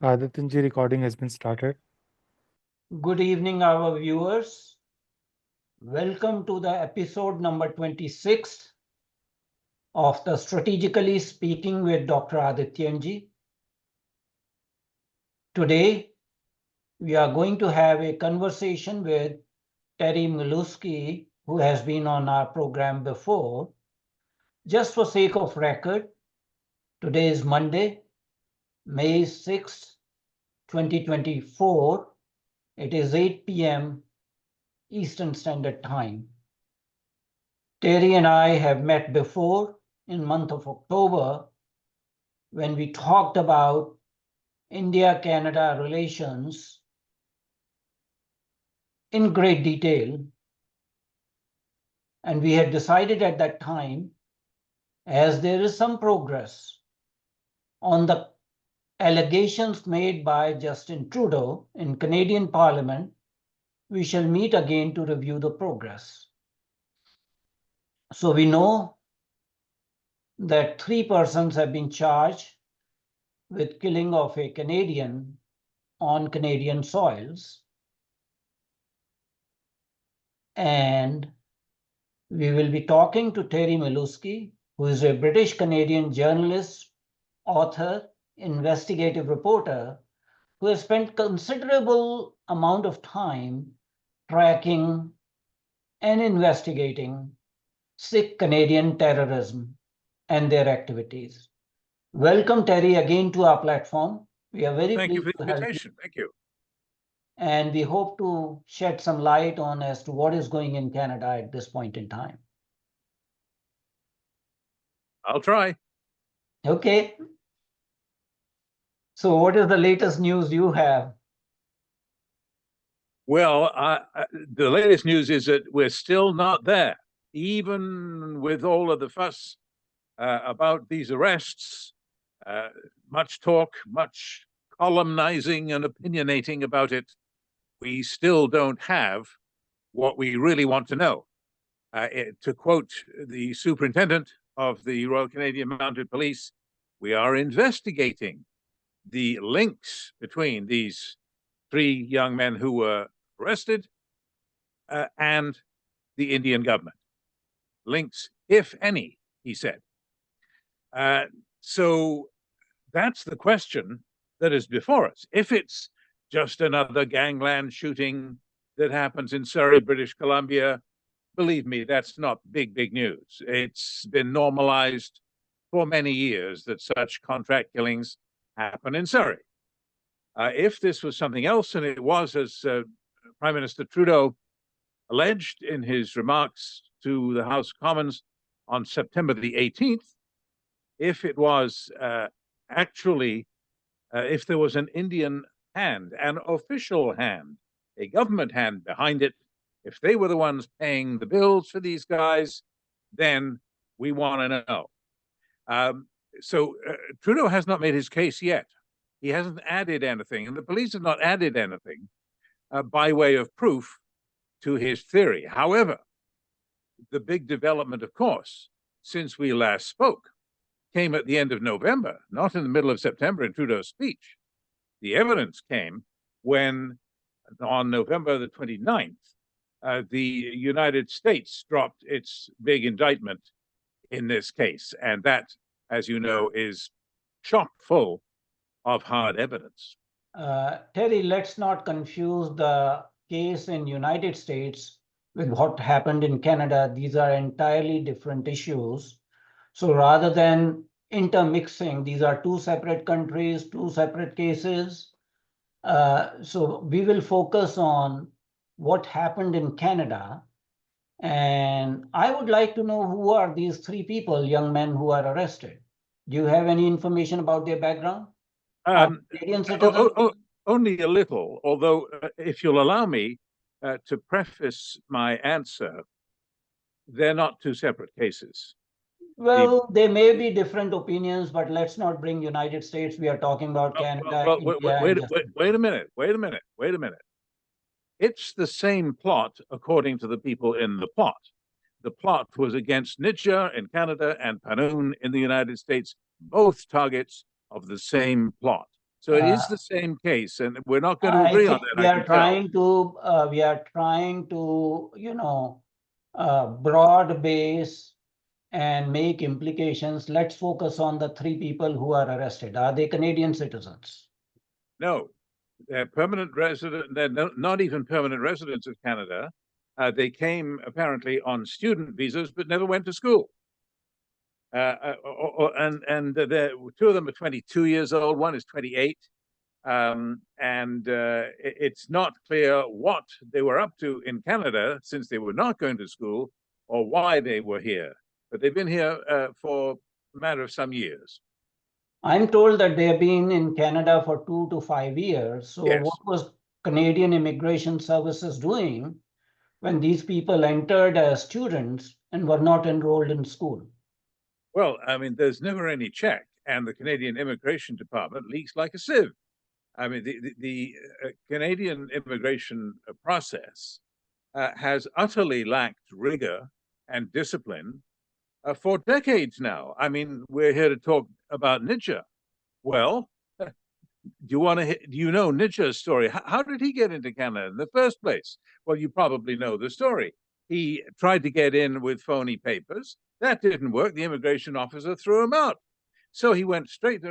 Adityanjee, recording has been started. Good evening, our viewers. Welcome to the episode number 26 of the Strategically Speaking with Dr. Adityanjee. Today, we are going to have a conversation with Terry Milewski, who has been on our program before. Just for sake of record, today is Monday, May 6, 2024. It is 8 p.m. Eastern Standard Time. Terry and I have met before in month of October when we talked about India-Canada relations in great detail. And we had decided at that time, as there is some progress on the allegations made by Justin Trudeau in Canadian Parliament, we shall meet again to review the progress. So we know that 3 persons have been charged with killing of a Canadian on Canadian soils. And we will be talking to Terry Milewski, who is a British Canadian journalist, author, investigative reporter, who has spent considerable amount of time tracking and investigating Sikh Canadian terrorism and their activities. Welcome, Terry, again to our platform. We are very Thank you pleased for the to have you. invitation. Thank you. And we hope to shed some light on as to what is going in Canada at this point in time. I'll try. Okay. So what is the latest news you have? Well, the latest news is that we're still not there, even with all of the fuss about these arrests, much talk, much columnizing and opinionating about it. We still don't have what we really want to know. To quote the superintendent of the Royal Canadian Mounted Police, we are investigating the links between these 3 young men who were arrested and the Indian government. Links, if any, he said. So that's the question that is before us. If it's just another gangland shooting that happens in Surrey, British Columbia, believe me, that's not big news. It's been normalized for many years that such contract killings happen in Surrey. If this was something else, and it was, as Prime Minister Trudeau alleged in his remarks to the House of Commons on September the 18th, if it was actually, if there was an Indian hand, an official hand, a government hand behind it, if they were the ones paying the bills for these guys, then we want to know. So Trudeau has not made his case yet. He hasn't added anything, and the police have not added anything by way of proof to his theory. However, the big development, of course, since we last spoke, came at the end of November, not in the middle of September in Trudeau's speech. The evidence came when, on November the 29th, the United States dropped its big indictment in this case. And that, as you know, is chock full of hard evidence. Terry, let's not confuse the case in United States with what happened in Canada. These are entirely different issues. So rather than intermixing, these are 2 separate countries, 2 separate cases. So we will focus on what happened in Canada. And I would like to know who are these 3 people, young men who are arrested. Do you have any information about their background? Canadian citizens? Only a little, although if you'll allow me to preface my answer, they're not 2 separate cases. Well, there may be different opinions, but let's not bring United States. We are talking about Canada, India. Wait a minute. It's the same plot according to the people in the plot. The plot was against Nidja in Canada and Panoon in the United States. both targets of the same plot. So it is the same case, and we're not going to I agree on think that. I can tell. we are trying to, broad base and make implications. Let's focus on the three people who are arrested. Are they Canadian citizens? No, they're permanent resident. They're not even permanent residents of Canada. They came apparently on student visas, but never went to school. And two of them are 22 years old. One is 28. It's not clear what they were up to in Canada since they were not going to school or why they were here. But they've been here for a matter of some years. I'm told that they have been in Canada for 2 to 5 years. So Yes. what was Canadian Immigration Services doing when these people entered as students and were not enrolled in school? Well, I mean, there's never any check, and the Canadian Immigration Department leaks like a sieve. I mean, the Canadian immigration process has utterly lacked rigor and discipline for decades now. I mean, we're here to talk about Ninja. Well, do you know Ninja's story? How did he get into Canada in the first place? Well, you probably know the story. He tried to get in with phony papers. That didn't work. The immigration officer threw him out. So he went straight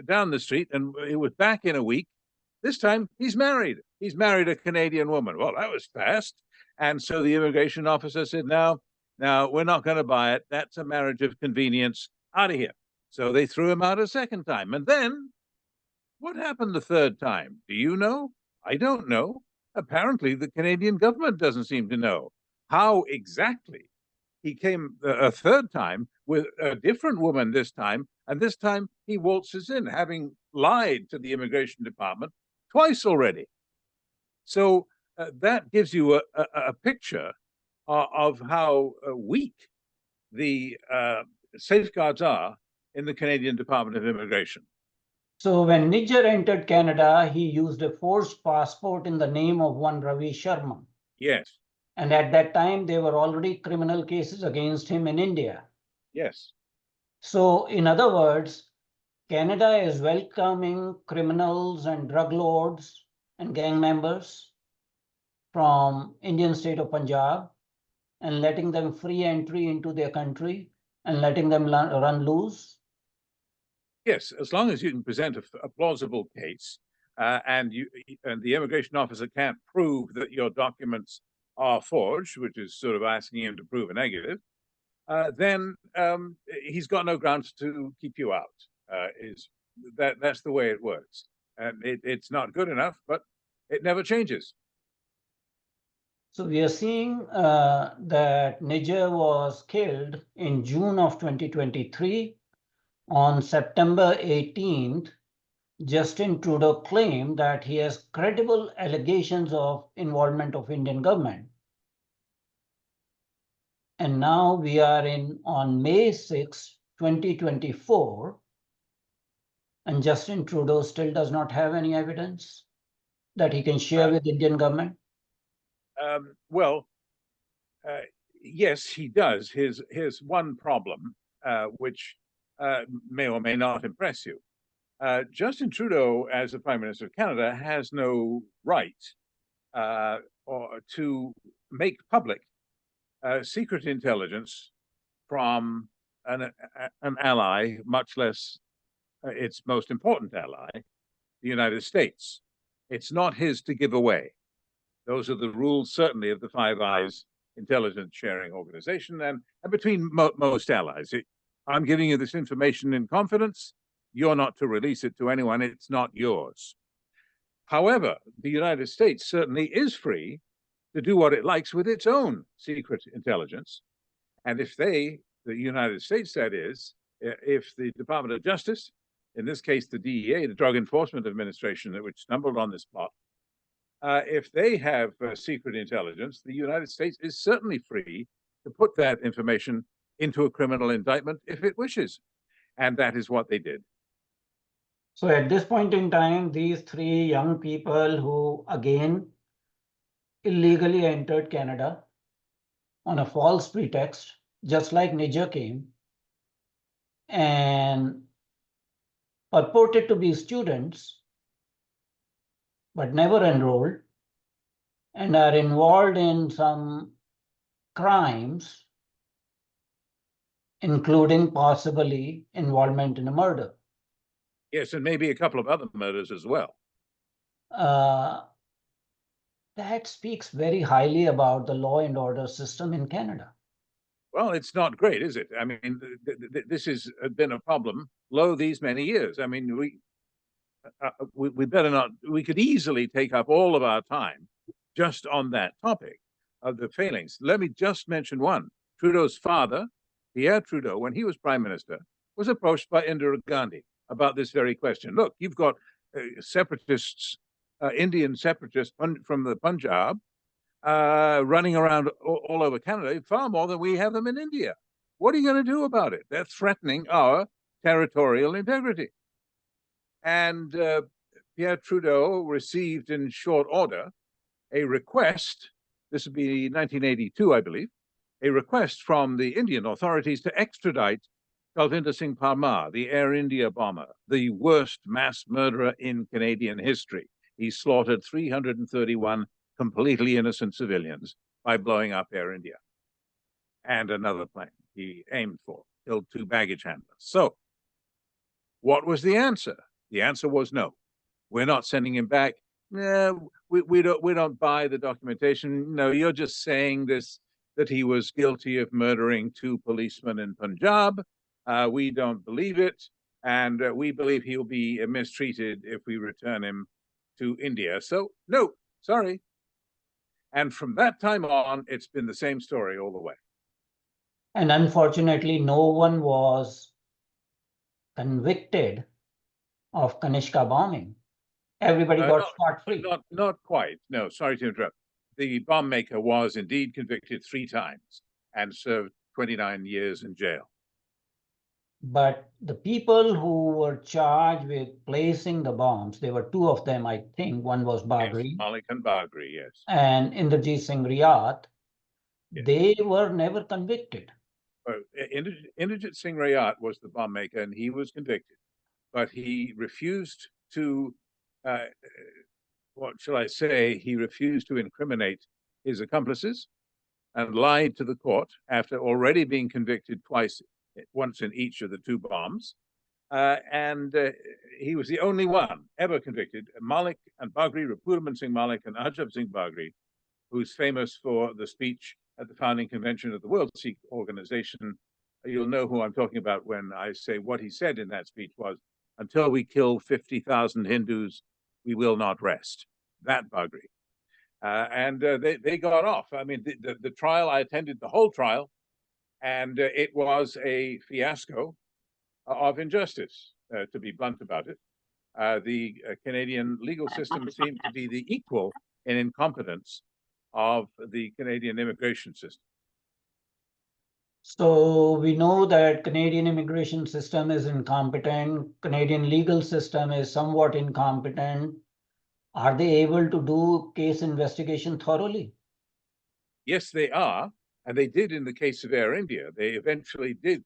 down the street, and he was back in a week. This time he's married. He's married a Canadian woman. Well, that was fast. And so the immigration officer said, no, we're not going to buy it. That's a marriage of convenience. Out of here. So they threw him out a second time. And then what happened the third time? Do you know? I don't know. Apparently, the Canadian government doesn't seem to know how exactly he came a third time with a different woman this time. And this time he waltzes in, having lied to the immigration department twice already. So that gives you a picture of how weak the safeguards are in the Canadian Department of Immigration. So when Niger entered Canada, he used a forged passport in the name of one Ravi Sharma. Yes. And at that time, there were already criminal cases against him in India. Yes. So in other words, Canada is welcoming criminals and drug lords and gang members from Indian state of Punjab and letting them free entry into their country and letting them run loose? Yes, as long as you can present a plausible case and the immigration officer can't prove that your documents are forged, which is sort of asking him to prove a negative, then he's got no grounds to keep you out. That's the way it works. And it's not good enough, but it never changes. So we are seeing that Niger was killed in June of 2023. On September 18th, Justin Trudeau claimed that he has credible allegations of involvement of Indian government. And now we are on May 6, 2024, and Justin Trudeau still does not have any evidence that he can share with Indian government. Yes, he does. Here's one problem, which may or may not impress you. Justin Trudeau, as the Prime Minister of Canada, has no right to make public secret intelligence from an ally, much less its most important ally, the United States. It's not his to give away. Those are the rules, certainly, of the Five Eyes intelligence sharing organization and between most allies. I'm giving you this information in confidence. You're not to release it to anyone. It's not yours. However, the United States certainly is free to do what it likes with its own secret intelligence. And if the United States, that is, if the Department of Justice, in this case, the DEA, the Drug Enforcement Administration, which stumbled on this plot, if they have secret intelligence, the United States is certainly free to put that information into a criminal indictment if it wishes. And that is what they did. So at this point in time, these three young people who, again, illegally entered Canada on a false pretext, just like Niger came, and purported to be students, but never enrolled, and are involved in some crimes, including possibly involvement in a murder. Yes, and maybe a couple of other murders as well. That speaks very highly about the law and order system in Canada. Well, it's not great, is it? I mean, this has been a problem lo these many years. I mean, we better not. We could easily take up all of our time just on that topic of the failings. Let me just mention one. Trudeau's father, Pierre Trudeau, when he was prime minister, was approached by Indira Gandhi about this very question. Look, you've got separatists, Indian separatists from the Punjab, running around all over Canada, far more than we have them in India. What are you going to do about it? They're threatening our territorial integrity. And Pierre Trudeau received in short order a request, this would be 1982, I believe, a request from the Indian authorities to extradite Talvinder Singh Parmar, the Air India bomber, the worst mass murderer in Canadian history. He slaughtered 331 completely innocent civilians by blowing up Air India and another plane he aimed for, killed 2 baggage handlers. So what was the answer? The answer was no. We're not sending him back. We don't buy the documentation. No, you're just saying this, that he was guilty of murdering 2 policemen in Punjab. We don't believe it, and we believe he'll be mistreated if we return him to India. So no, sorry. And from that time on, it's been the same story all the way. And unfortunately, no one was convicted of Kanishka bombing. Everybody got scot-free. Not quite. No, sorry to interrupt. The bomb maker was indeed convicted 3 times and served 29 years in jail. But the people who were charged with placing the bombs, there were 2 of them, I think. One was Bagri. Yes, Malik and Bagri, yes. And Inderjeet Singh Rayat. Yes. They were never convicted. Inderjeet Singh Rayat was the bomb maker, and he was convicted. But he refused to, what shall I say, he refused to incriminate his accomplices and lied to the court after already being convicted twice, once in each of the 2 bombs. He was the only one ever convicted. Malik and Bagri, Rapudaman Singh Malik and Ajab Singh Bagri, who's famous for the speech at the founding convention of the World Sikh Organization. You'll know who I'm talking about when I say what he said in that speech was, "Until we kill 50,000 Hindus, we will not rest." That Bagri. They got off. I mean, the trial, I attended the whole trial, and it was a fiasco of injustice, to be blunt about it. The Canadian legal system seemed to be the equal in incompetence of the Canadian immigration system. So we know that Canadian immigration system is incompetent. Canadian legal system is somewhat incompetent. Are they able to do case investigation thoroughly? Yes, they are. And they did in the case of Air India. They eventually did.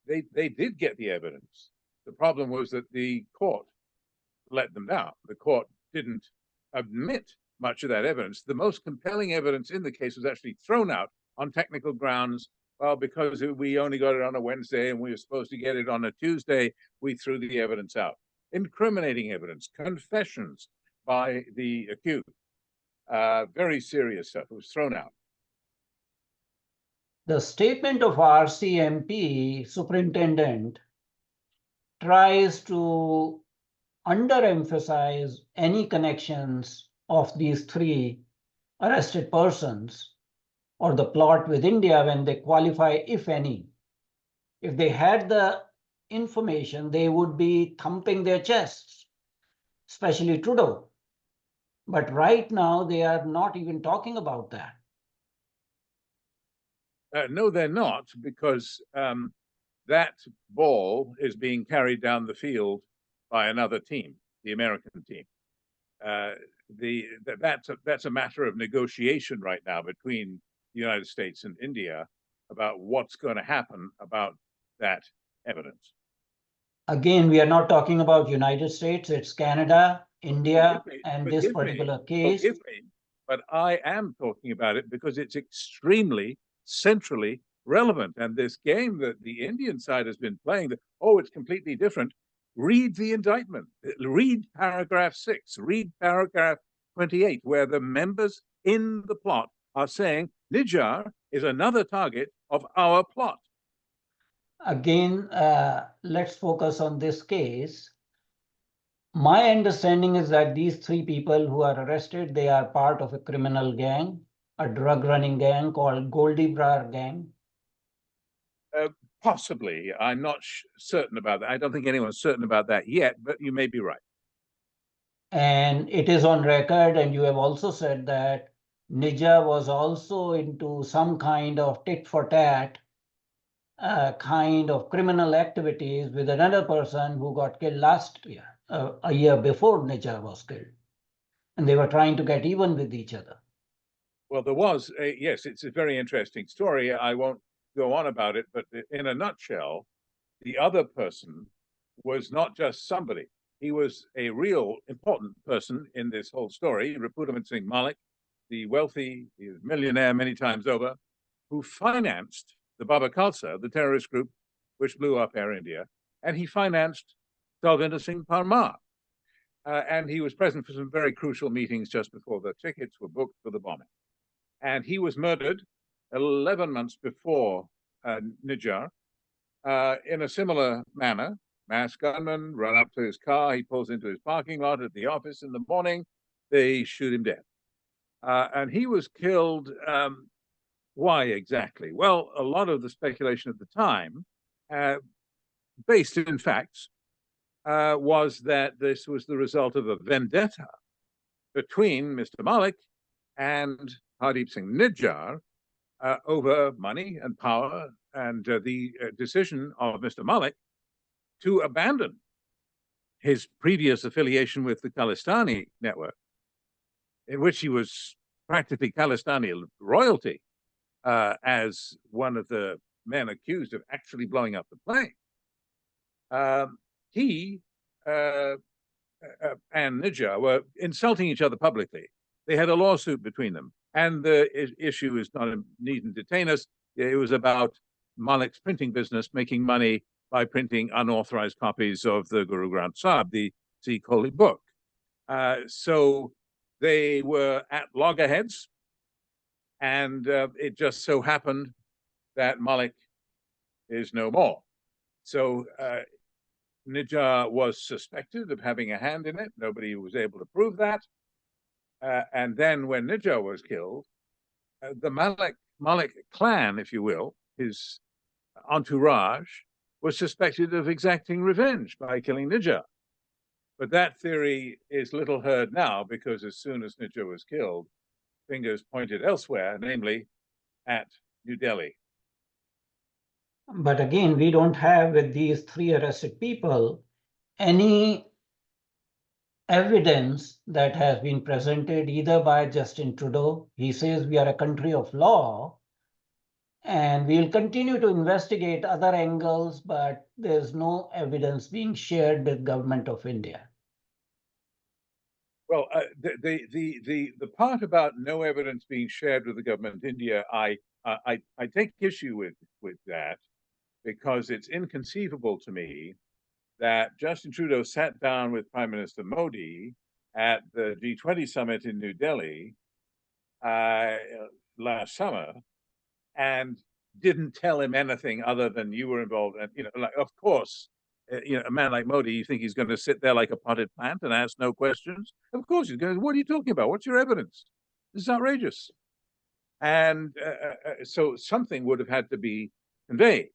They did get the evidence. The problem was that the court let them down. The court didn't admit much of that evidence. The most compelling evidence in the case was actually thrown out on technical grounds. Well, because we only got it on a Wednesday and we were supposed to get it on a Tuesday, we threw the evidence out. Incriminating evidence, confessions by the accused, very serious stuff was thrown out. The statement of RCMP superintendent tries to underemphasize any connections of these 3 arrested persons or the plot with India when they qualify, if any. If they had the information, they would be thumping their chests, especially Trudeau. But right now, they are not even talking about that. No, they're not, because that ball is being carried down the field by another team, the American team. That's a matter of negotiation right now between the United States and India about what's going to happen about that evidence. Again, we are not talking about United States, it's Canada, India, and this particular case. Forgive me, but I am talking about it because it's extremely centrally relevant. And this game that the Indian side has been playing, that, oh, it's completely different. Read the indictment, read paragraph 6, read paragraph 28, where the members in the plot are saying Nijar is another target of our plot. Again, let's focus on this case. My understanding is that these 3 people who are arrested, they are part of a criminal gang, a drug running gang called Goldie Brar gang. Possibly. I'm not certain about that. I don't think anyone's certain about that yet, but you may be right. And it is on record, and you have also said that Nija was also into some kind of tit for tat kind of criminal activities with another person who got killed last year, a year before Nija was killed. And they were trying to get even with each other. Well, there was, yes, it's a very interesting story. I won't go on about it, but in a nutshell, the other person was not just somebody. He was a real important person in this whole story. Rapudaman Singh Malik, the wealthy, he was a millionaire many times over, who financed the Baba Khalsa, the terrorist group which blew up Air India, and he financed Dalvinder Singh Parmar. And he was present for some very crucial meetings just before the tickets were booked for the bombing. And he was murdered 11 months before Nijar in a similar manner. Masked gunmen run up to his car. He pulls into his parking lot at the office in the morning. They shoot him dead. And he was killed. Why exactly? Well, a lot of the speculation at the time, based in facts, was that this was the result of a vendetta between Mr. Malik and Hardeep Singh Nijjar over money and power, and the decision of Mr. Malik to abandon his previous affiliation with the Khalistani network, in which he was practically Khalistani royalty as one of the men accused of actually blowing up the plane. He and Nijjar were insulting each other publicly. They had a lawsuit between them. And the issue is not, needn't detain us. It was about Malik's printing business, making money by printing unauthorized copies of the Guru Granth Sahib, the Sikh holy book. So they were at loggerheads, and it just so happened that Malik is no more. So Nijjar was suspected of having a hand in it. Nobody was able to prove that. And then when Nijjar was killed, the Malik clan, if you will, his entourage, was suspected of exacting revenge by killing Nijjar. But that theory is little heard now, because as soon as Nijjar was killed, fingers pointed elsewhere, namely at New Delhi. But again, we don't have with these 3 arrested people any evidence that has been presented either by Justin Trudeau. He says we are a country of law and we'll continue to investigate other angles, but there's no evidence being shared with government of India. Well, the part about no evidence being shared with the government of India, I take issue with that, because it's inconceivable to me that Justin Trudeau sat down with Prime Minister Modi at the G20 summit in New Delhi last summer and didn't tell him anything other than you were involved. And, like, of course, a man like Modi, you think he's going to sit there like a potted plant and ask no questions? Of course he's going, what are you talking about? What's your evidence? This is outrageous. And so something would have had to be conveyed.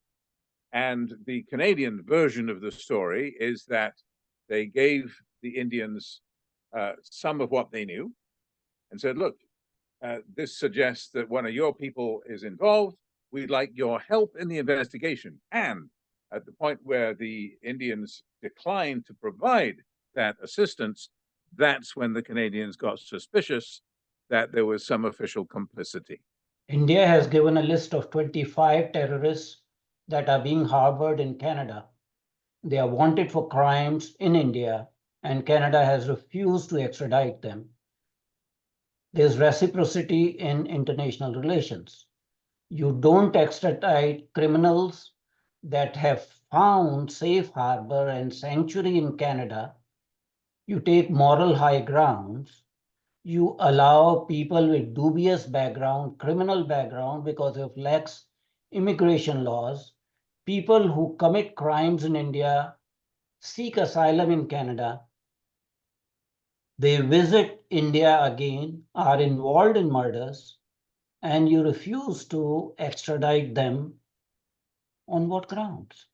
And the Canadian version of the story is that they gave the Indians some of what they knew and said, look, this suggests that one of your people is involved. We'd like your help in the investigation. And at the point where the Indians declined to provide that assistance, that's when the Canadians got suspicious that there was some official complicity. India has given a list of 25 terrorists that are being harbored in Canada. They are wanted for crimes in India, and Canada has refused to extradite them. There's reciprocity in international relations. You don't extradite criminals that have found safe harbor and sanctuary in Canada. You take moral high grounds. You allow people with dubious background, criminal background, because of lax immigration laws, people who commit crimes in India, seek asylum in Canada, they visit India again, are involved in murders, and you refuse to extradite them on what grounds?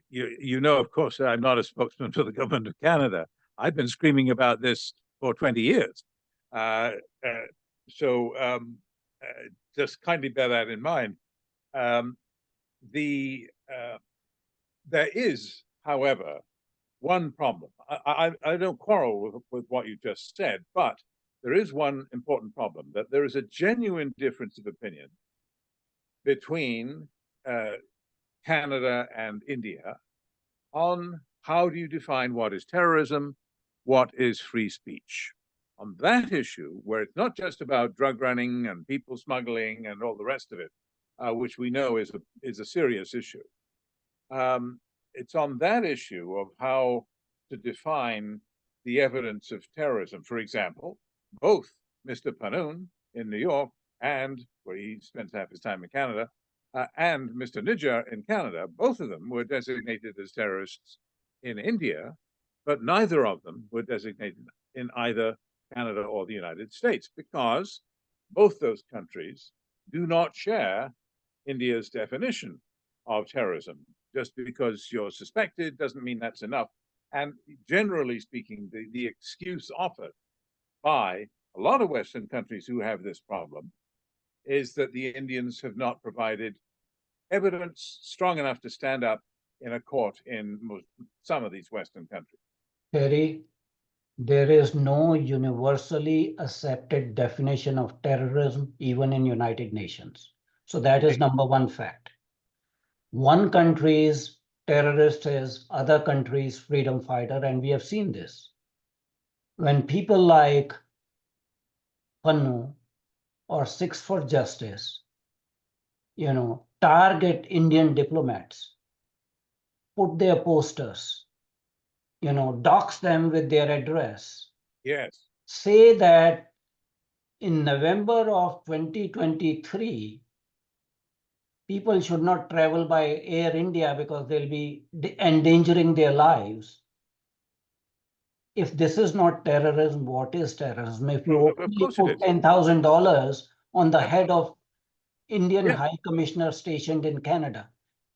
You know, of course, I'm not a spokesman for the government of Canada. I've been screaming about this for 20 years. Uh, uh, so just kindly bear that in mind. Um, there is, however, one problem. I don't quarrel with what you just said, but there is one important problem, that there is a genuine difference of opinion between Canada and India on how do you define what is terrorism, what is free speech. On that issue, where it's not just about drug running and people smuggling and all the rest of it, which we know is a serious issue. It's on that issue of how to define the evidence of terrorism. For example, both Mr. Panoon in New York, and where he spends half his time in Canada, and Mr. Nijjar in Canada, both of them were designated as terrorists in India, but neither of them were designated in either Canada or the United States, because both those countries do not share India's definition of terrorism. Just because you're suspected doesn't mean that's enough. And generally speaking, the excuse offered by a lot of Western countries who have this problem is that the Indians have not provided evidence strong enough to stand up in a court in some of these Western countries. Terry, there is no universally accepted definition of terrorism, even in United Nations. So that is number one fact. One country's terrorist is other country's freedom fighter, and we have seen this. When people like Pannu or Six for Justice, target Indian diplomats, put their posters, dox them with their address. Yes. Say that in November of 2023, people should not travel by Air India because they'll be endangering their lives. If this is not terrorism, what is terrorism? If you openly put $10,000 on the head of Indian High Commissioner stationed in Canada,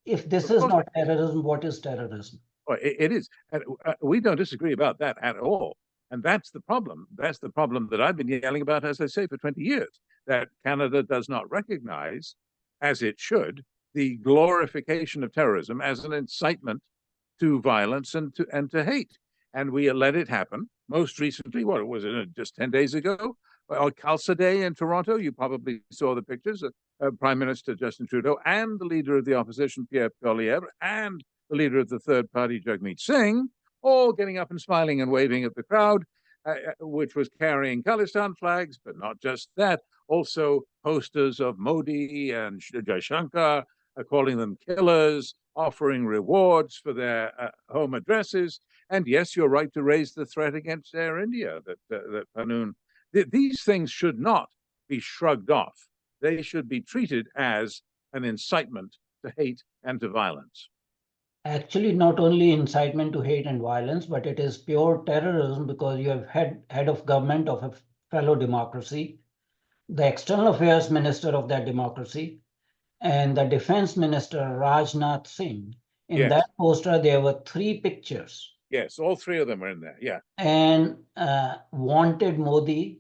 if this is not terrorism, what is terrorism? It is. And we don't disagree about that at all. And that's the problem. That's the problem that I've been yelling about, as I say, for 20 years, that Canada does not recognize, as it should, the glorification of terrorism as an incitement to violence and to hate. And we let it happen. Most recently, what was it, just 10 days ago? On Khalsa Day in Toronto, you probably saw the pictures of Prime Minister Justin Trudeau and the leader of the opposition, Pierre Poilievre, and the leader of the third party, Jagmeet Singh, all getting up and smiling and waving at the crowd, which was carrying Khalistan flags, but not just that, also posters of Modi and Jaishankar, calling them killers, offering rewards for their home addresses. And yes, you're right to raise the threat against Air India, that Panoon. These things should not be shrugged off. They should be treated as an incitement to hate and to violence. Actually, not only incitement to hate and violence, but it is pure terrorism, because you have head of government of a fellow democracy, the external affairs minister of that democracy, and the defense minister, Rajnath Singh. In that poster, there were 3 pictures. Yes, all 3 of them are in there, yeah. And wanted Modi,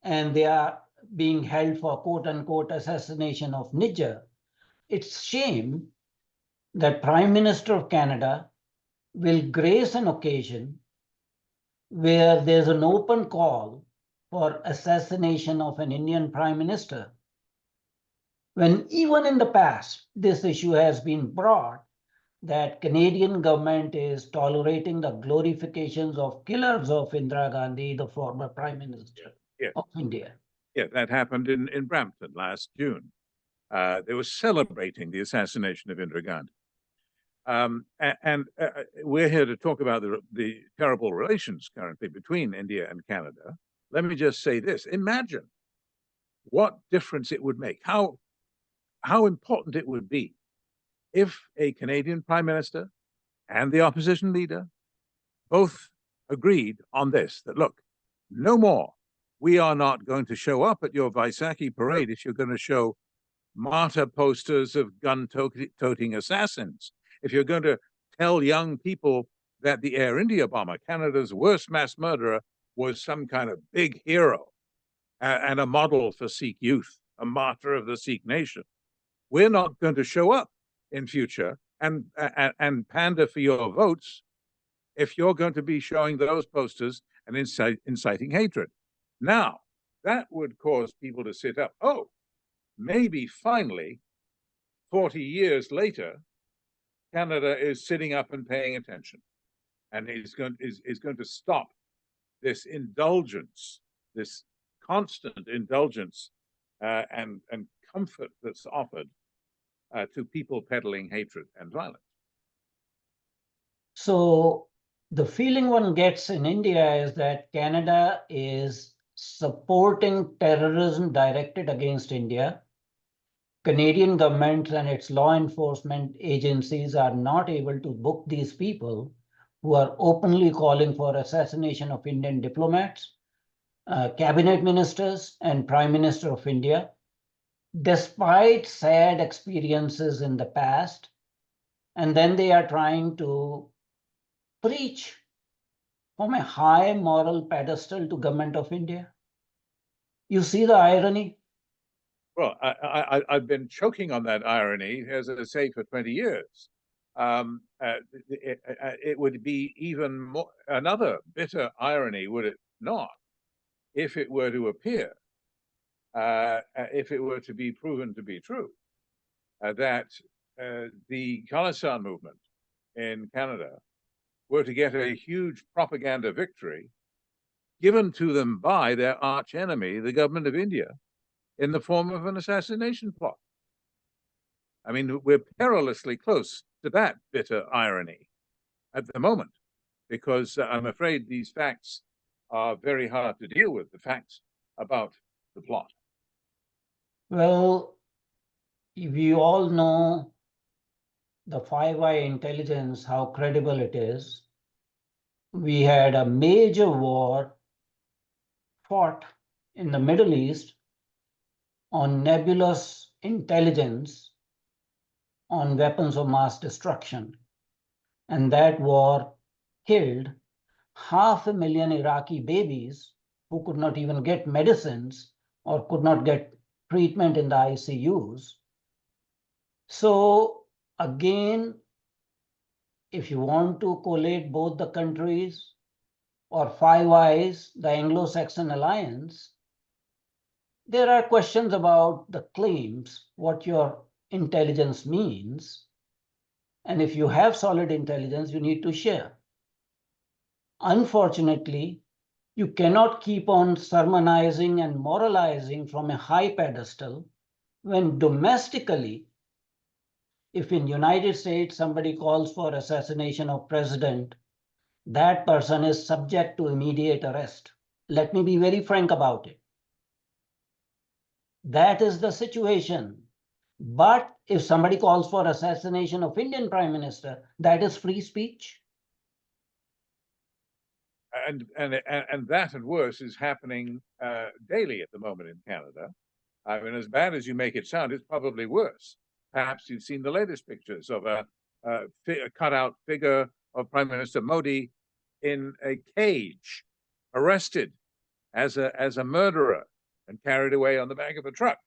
and they are being held for quote-unquote assassination of Nijjar. It's shame that Prime Minister of Canada will grace an occasion where there's an open call for assassination of an Indian Prime Minister, when even in the past, this issue has been brought that Canadian government is tolerating the glorifications of killers of Indira Gandhi, the former Prime Minister Yeah, of India. yeah, that happened in Brampton last June. They were celebrating the assassination of Indira Gandhi. And we're here to talk about the terrible relations currently between India and Canada. Let me just say this. Imagine what difference it would make, how important it would be if a Canadian Prime Minister and the opposition leader both agreed on this, that look, no more. We are not going to show up at your Vaisakhi parade if you're going to show martyr posters of gun-toting assassins. If you're going to tell young people that the Air India bomber, Canada's worst mass murderer, was some kind of big hero and a model for Sikh youth, a martyr of the Sikh nation, we're not going to show up in future and pander for your votes if you're going to be showing those posters and inciting hatred. Now, that would cause people to sit up. Oh, maybe finally, 40 years later, Canada is sitting up and paying attention and is going to stop this indulgence, this constant indulgence and comfort that's offered to people peddling hatred and violence. So the feeling one gets in India is that Canada is supporting terrorism directed against India. Canadian government and its law enforcement agencies are not able to book these people who are openly calling for assassination of Indian diplomats, cabinet ministers, and Prime Minister of India, despite sad experiences in the past. And then they are trying to preach from a high moral pedestal to Government of India. You see the irony? Well, I've been choking on that irony, as I say, for 20 years. It would be even more, another bitter irony, would it not, if it were to appear, if it were to be proven to be true, that the Khalistan movement in Canada were to get a huge propaganda victory given to them by their arch enemy, the government of India, in the form of an assassination plot. I mean, we're perilously close to that bitter irony at the moment, because I'm afraid these facts are very hard to deal with, the facts about the plot. Well, we all know the Five Eye intelligence, how credible it is. We had a major war fought in the Middle East on nebulous intelligence on weapons of mass destruction. And that war killed 500,000 Iraqi babies who could not even get medicines or could not get treatment in the ICUs. So again, if you want to collate both the countries or Five Eyes, the Anglo-Saxon alliance, there are questions about the claims, what your intelligence means. And if you have solid intelligence, you need to share. Unfortunately, you cannot keep on sermonizing and moralizing from a high pedestal when domestically, if in United States somebody calls for assassination of president, that person is subject to immediate arrest. Let me be very frank about it. That is the situation. But if somebody calls for assassination of Indian Prime Minister, that is free speech. And that and worse is happening daily at the moment in Canada. I mean, as bad as you make it sound, it's probably worse. Perhaps you've seen the latest pictures of a cutout figure of Prime Minister Modi in a cage, arrested as a murderer and carried away on the back of a truck.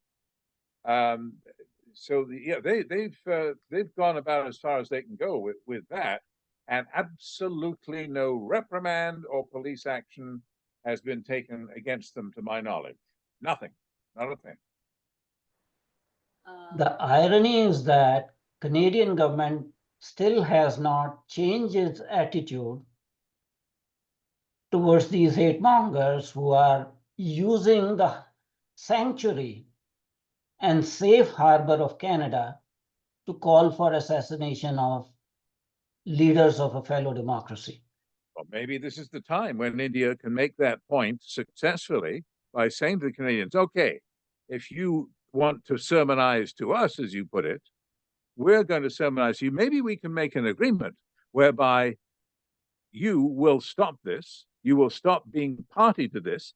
So they've gone about as far as they can go with that, and absolutely no reprimand or police action has been taken against them, to my knowledge. Nothing, not a thing. The irony is that Canadian government still has not changed its attitude towards these hate mongers who are using the sanctuary and safe harbor of Canada to call for assassination of leaders of a fellow democracy. Well, maybe this is the time when India can make that point successfully by saying to the Canadians, okay, if you want to sermonize to us, as you put it, we're going to sermonize you. Maybe we can make an agreement whereby you will stop this. You will stop being party to this.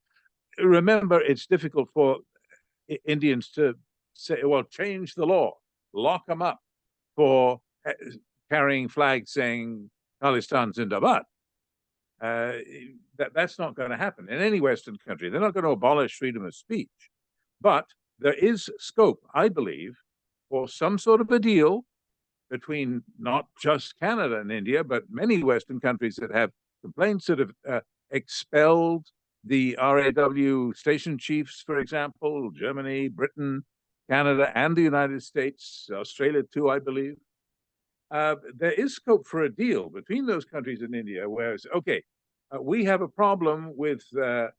Remember, it's difficult for Indians to say, well, change the law, lock them up for carrying flags saying Khalistan Zindabad. That's not going to happen in any Western country. They're not going to abolish freedom of speech. But there is scope, I believe, for some sort of a deal between not just Canada and India, but many Western countries that have complaints that have expelled the RAW station chiefs, for example, Germany, Britain, Canada, and the United States, Australia too, I believe. There is scope for a deal between those countries and India where it's, okay, we have a problem with the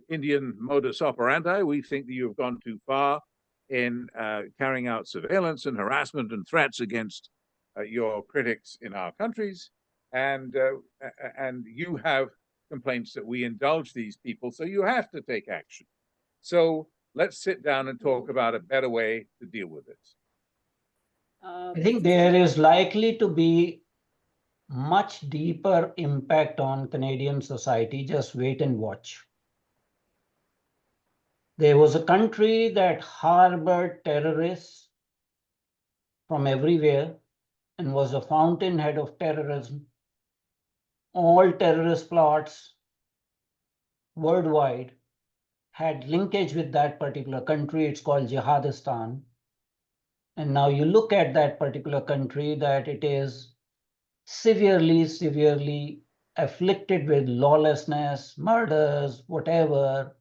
Indian modus operandi. We think that you have gone too far in carrying out surveillance and harassment and threats against your critics in our countries. And you have complaints that we indulge these people, so you have to take action. So let's sit down and talk about a better way to deal with this. I think there is likely to be much deeper impact on Canadian society. Just wait and watch. There was a country that harbored terrorists from everywhere and was a fountainhead of terrorism. All terrorist plots worldwide had linkage with that particular country. It's called Jihadistan. And now you look at that particular country, that it is severely afflicted with lawlessness, murders, whatever.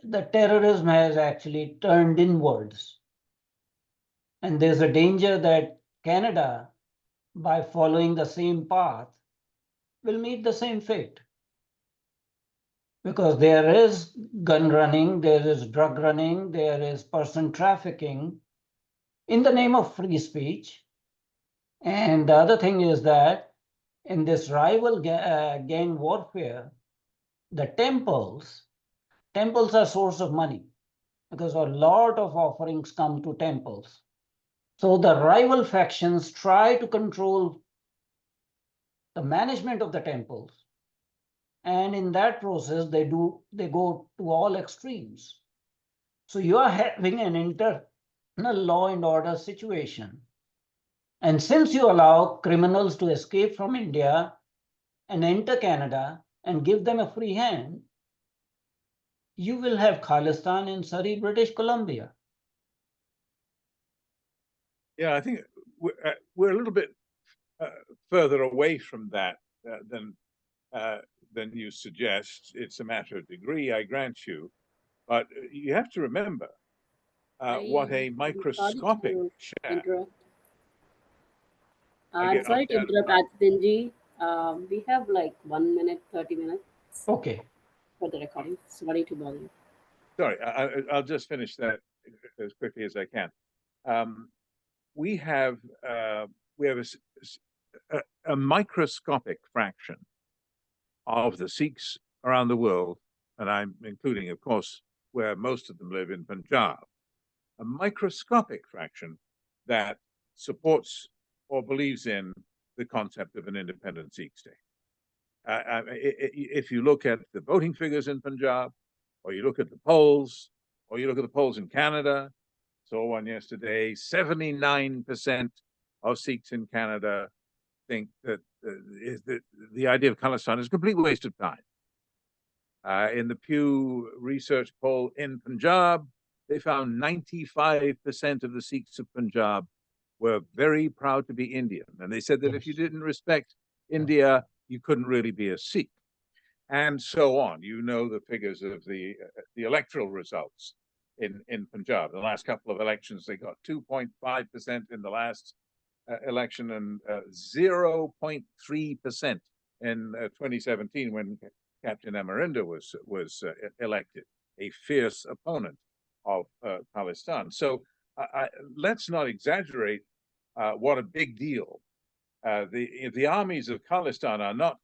The terrorism has actually turned inwards. And there's a danger that Canada, by following the same path, will meet the same fate. Because there is gun running, there is drug running, there is person trafficking in the name of free speech. And the other thing is that in this rival gang warfare, the temples are source of money because a lot of offerings come to temples. So the rival factions try to control the management of the temples. And in that process, they go to all extremes. So you are having an internal law and order situation. And since you allow criminals to escape from India and enter Canada and give them a free hand, you will have Khalistan in Surrey, British Columbia. Yeah, I think we're a little bit further away from that than you suggest. It's a matter of degree, I grant you. But you have to remember what a microscopic share. I'm sorry to interrupt, Adityanjee. We have like 1 minute, 30 minutes. Okay. For the recording. Sorry to bother you. Sorry, I'll just finish that as quickly as I can. We have a microscopic fraction of the Sikhs around the world, and I'm including, of course, where most of them live in Punjab, a microscopic fraction that supports or believes in the concept of an independent Sikh state. If you look at the voting figures in Punjab, or you look at the polls, or you look at the polls in Canada, saw one yesterday, 79% of Sikhs in Canada think that the idea of Khalistan is a complete waste of time. In the Pew Research poll in Punjab, they found 95% of the Sikhs of Punjab were very proud to be Indian. And they said that if you didn't respect India, you couldn't really be a Sikh. And so on. You know the figures of the electoral results. in Punjab. The last couple of elections, they got 2.5% in the last election and 0.3% in 2017 when Captain Amarinder was elected, a fierce opponent of Palestine. So let's not exaggerate what a big deal. The armies of Khalistan are not